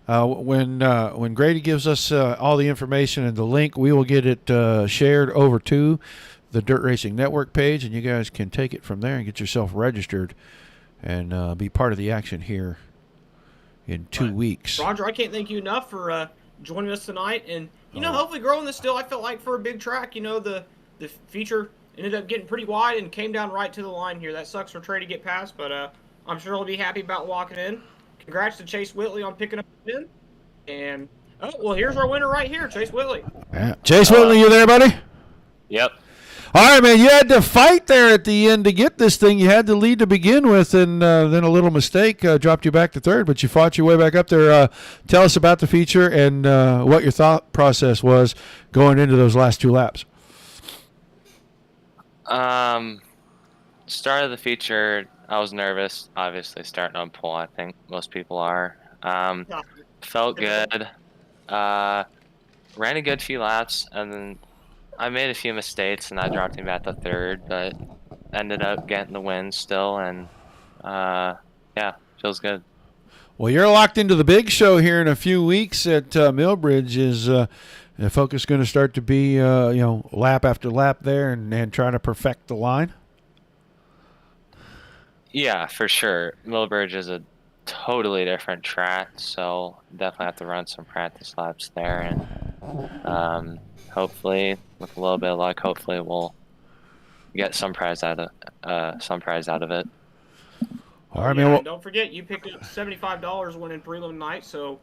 When Grady gives us all the information and the link, we will get it shared over to the Dirt Racing Network page, and you guys can take it from there and get yourself registered and be part of the action here in 2 weeks. Roger, I can't thank you enough for joining us tonight, and hopefully growing this still. I felt like for a big track, the feature ended up getting pretty wide and came down right to the line here. That sucks for Trey to get past, but I'm sure he'll be happy about walking in. Congrats to Chase Whitley on picking up the win. And, here's our winner right here, Chase Whitley. Yeah. Chase Whitley, you there, buddy? Yep. All right, man, you had to fight there at the end to get this thing. You had the lead to begin with, and then a little mistake dropped you back to third, but you fought your way back up there. Tell us about the feature and what your thought process was going into those last 2 laps. Start of the feature, I was nervous, obviously, starting on pole. I think most people are. Felt good. Ran a good few laps, and then I made a few mistakes, and I dropped him back to third, but ended up getting the win still, and feels good. Well, you're locked into the big show here in a few weeks at Millbridge. Is the focus going to start to be, lap after lap there and trying to perfect the line? Yeah, for sure. Millbridge is a totally different track, so definitely have to run some practice laps there, and hopefully, with a little bit of luck, hopefully we'll get some prize out of it. All right, yeah, man. and don't forget, you picked up $75 winning prelim night, so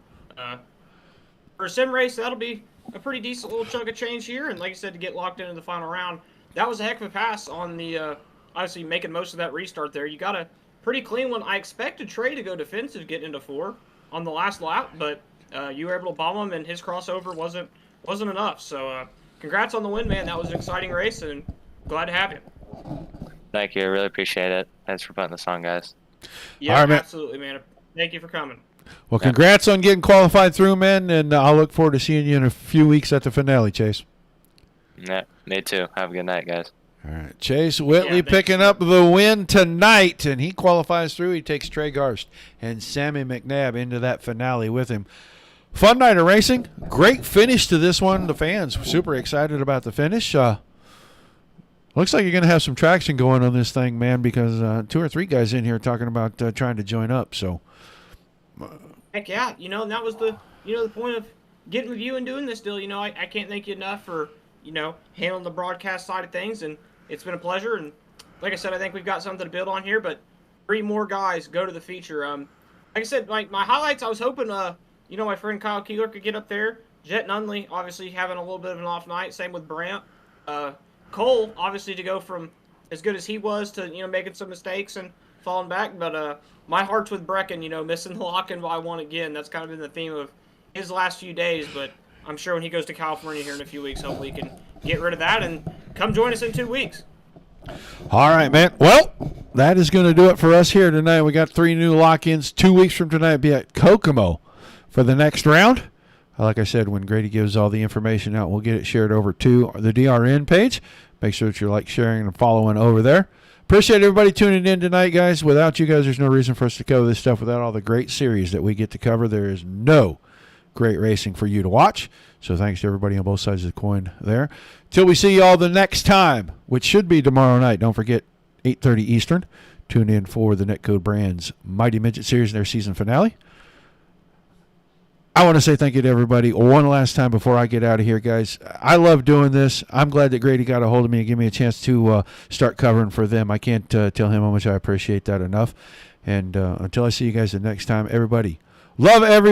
for a sim race, that'll be a pretty decent little chunk of change here. And like I said, to get locked into the final round, that was a heck of a pass on the obviously making most of that restart there. You got a pretty clean one. I expected Trey to go defensive, get into 4 on the last lap, but you were able to bomb him, and his crossover wasn't enough. So congrats on the win, man. That was an exciting race, and glad to have you. Thank you. I really appreciate it. Thanks for putting this on, guys. Yeah, All right, man. absolutely, man. Thank you for coming. Well, congrats on getting qualified through, man, and I'll look forward to seeing you in a few weeks at the finale, Chase. Yeah, me too. Have a good night, guys. All right, Chase Whitley thanks. picking up the win tonight, and he qualifies through. He takes Trey Garst and Sammy McNabb into that finale with him. Fun night of racing. Great finish to this one. The fans super excited about the finish. Looks like you're going to have some traction going on this thing, man, because 2 or 3 guys in here talking about trying to join up. So, Heck yeah, and that was the point of getting with you and doing this deal. I can't thank you enough for handling the broadcast side of things, and it's been a pleasure. And like I said, I think we've got something to build on here. But 3 more guys go to the feature. Like I said, my highlights, I was hoping my friend Kyle Keeler could get up there. Jet Nunley obviously having a little bit of an off night. Same with Brant. Cole obviously to go from as good as he was to making some mistakes and falling back. But my heart's with Brecken. Missing the lock-in by 1 again. That's kind of been the theme of his last few days. But I'm sure when he goes to California here in a few weeks, hopefully he can get rid of that and come join us in 2 weeks. all right, man. Well, that is going to do it for us here tonight. We got 3 new lock-ins. 2 weeks from tonight, be at Kokomo for the next round. Like I said, when Grady gives all the information out, we'll get it shared over to the DRN page. Make sure that you're sharing, and following over there. Appreciate everybody tuning in tonight, guys. Without you guys, there's no reason for us to cover this stuff. Without all the great series that we get to cover, there is no great racing for you to watch. So thanks to everybody on both sides of the coin there. Till we see you all the next time, which should be tomorrow night. Don't forget, 8:30 Eastern. Tune in for the Netcode Brands Mighty Midget Series and their season finale. I want to say thank you to everybody one last time before I get out of here, guys. I love doing this. I'm glad that Grady got a hold of me and gave me a chance to start covering for them. I can't tell him how much I appreciate that enough. And until I see you guys the next time, everybody, love everybody.